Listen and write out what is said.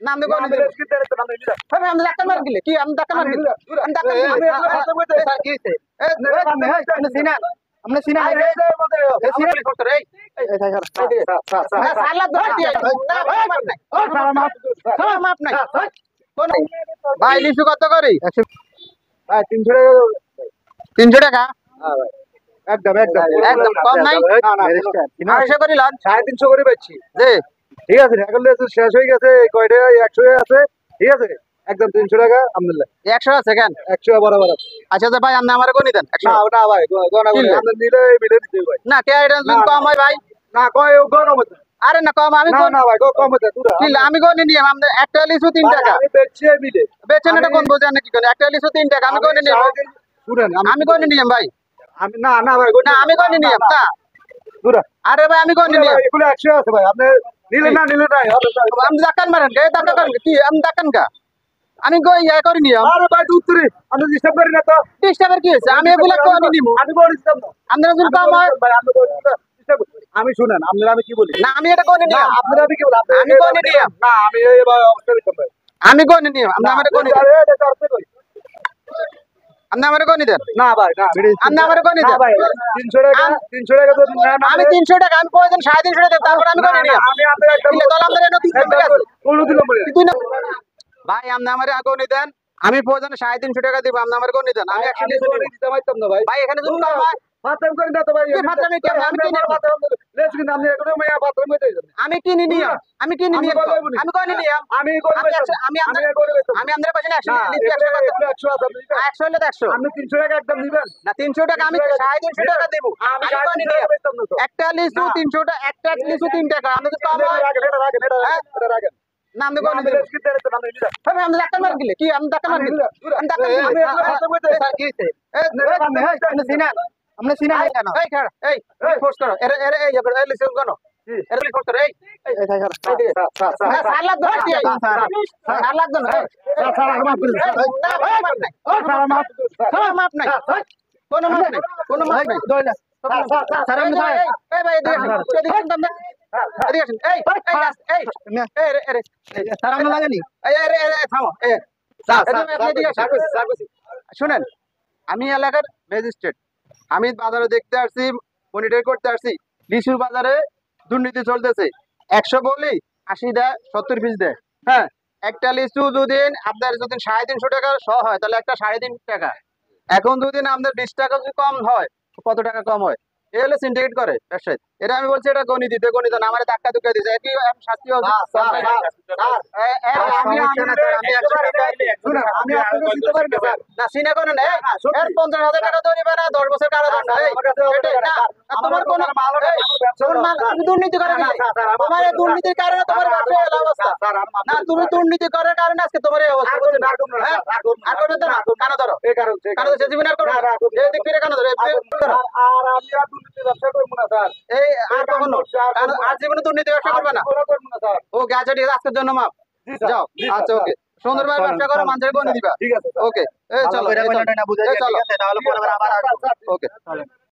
না আমি কোন দিন আমি আমি ডাক্তার মার গিলে কি আমি ডাক্তার মার গিলে আমি ডাক্তার স্যার কি হইছে আপনি সিনা আপনি সিনা এই সিনা করতে রে এই সালা ধরতি না মাপ নাই ও সালা মাপ নাই কোন ভাই লিচু কত করি ভাই 300 টাকা 300 টাকা হ্যাঁ ভাই একদম একদম একদম কম নাই না 800 করি লন 350 করে পাচ্ছি জি ঠিক আছে এখন তো শেষ হয়ে গেছে কয়টা 100 আছে ঠিক আছে একদম 300 টাকা আলহামদুলিল্লাহ 100 আছে কেন 100 বরাবর আছে আচ্ছা তো ভাই আপনি আমারে কোনি দেন 100 না ওটা ভাই গনা গনা আপনি নিলে মিলে দিতে ভাই না কে এটা যদি কম হয় ভাই না কয় গনা মত আরে না কম আমি না না ভাই কম মত পুরো কি আমি কোনি নিয়ে আমি একটা লিচু 3 টাকা আমি বেচছি মিলে বেচেন এটা কোন বোঝেন নাকি কোন একটা লিচু 3 টাকা আমি কোনি নিয়ে শুনেন আমি কোনি নিয়ে ভাই আমি না না ভাই না আমি কোনি নিয়ে না পুরো আরে ভাই আমি কোনি নিয়ে এগুলো 100 আছে ভাই আপনি নিলে না আমি দাকান মারেন কে দাকান করেন কি আমি দাকান কা আমি গই ইয়া করি নিয়ে আরে ভাই উত্তরে আমি ডিস্টার্ব করি না তো ডিস্টার্বের কি হইছে আমি এগুলা কোনি নিব আমি বড় ডিস্টার্ব না আপনারা যদি কম হয় ভাই আপনি বড় ডিস্টার্ব আমি শুনেন আপনারা আমি কি বলি না আমি এটা কোনি নিয়ে আপনারা আমি কি বলি আমি কোনি নিয়ে না আমি এই ভাই অবস্থা দেখতে ভাই আমি কোনি নিয়ে আপনি আমারে কোনি আরে এটা করতে কই আপনি আমারে কোনি দেন না ভাই না আপনি আমারে কোনি না দেন ভাই 300 টাকা তো না না আমি 300 টাকা আমি প্রয়োজন 350 টাকা দেব তারপর আমি কোনি নিয়ে আমি আপনার একটা দিলে দল আমাদের এনে 300 টাকা আছে কোন দিল বলে তুই না ভাই আপনি আমারে কোনি দেন আমি প্রয়োজন 350 টাকা দিব আপনি আমারে কোনি দেন আমি 100 টাকা দিতে পারতাম না ভাই ভাই এখানে যদি কম হয় ফাতাম করি না তো ভাই কি ফাতামি কেন আমি কিনে ফাতাম লেজ কিন্তু আপনি এগুলো মায়া ফাতাম কইতে আমি কিনি নিয়ে আমি কিনি নিয়ে আমি কোনি নিয়ে আমি করব আমি আমি আমাদের পাশে 100 100 আছে 100 হলে 100 আপনি 300 টাকা একদম দিবেন না 300 টাকা আমি 350 টাকা দেব আমি আমি কোনি নিয়ে একটা লিচু 300 টাকা একটা লিচু 3 টাকা আমি তো কম হয় এটা রাখেন না আমি কোনি দেব আমি আমি ডাক্তার মার গিলে কি আমি ডাক্তার মার গিলে আমি ডাক্তার স্যার কি হইছে আপনি সিনা আপনি সিনা কেন এই খাড় এই ফোর্স করো এর এর এই এই লিচু কেন এর ফোর্স করো এই সালা ধরতি সালা ধর মাপ নাই কোন মাপ নাই কোন মাপ নাই দইলা স্যার আমি ভাই এই ভাই এদিকে আসেন এদিকে আসেন এই স্যার আমি লাগেনি এই থামো এই শুনেন আমি এলাকার ম্যাজিস্ট্রেট আমি বাজারে দেখতে আসছি মনিটর করতে আসছি লিচুর বাজারে দুর্নীতি চলতেছে 100 বলি 80 দেয় 70 পিস দেয় হ্যাঁ একটা লিচু যদি আপনার যদি 350 টাকা শ হয় তাহলে একটা 3.5 টাকা এখন যদি আপনার 20 টাকা যদি কম হয় কত টাকা কম হয় এই হলে সিন্ডিকেট করে ব্যবসায়ী এটা আমি বলছি এটা গণিত দিতে গণিত না আমার ধাক্কা ধুকা দিয়েছে কি শাস্তি হবে না সিনে কোনো নেই 50,000 টাকা ধরিবে না 10 বছর কারাদণ্ড তোমার কোন দুর্নীতি করে তোমার এই দুর্নীতির কারণে তোমার ব্যবসায় এই অবস্থা না তুমি দুর্নীতি করার কারণে আজকে তোমার এই অবস্থা আর কোনো তো না কানা ধরো কানা ধরো জীবন আর করো এই দিক ফিরে কানা ধরো আর আমি আর দুর্নীতি ব্যবসা করব না স্যার এই আর কখনো আর জীবনে দুর্নীতি ব্যবসা করবে না ওকে আচ্ছা ঠিক আছে আজকের জন্য মাপ যাও আচ্ছা ওকে সুন্দরভাবে ব্যবসা করো মানুষের কোন দিবা ঠিক আছে ওকে এই চলো না বুঝাই ঠিক আছে তাহলে পরে আবার ওকে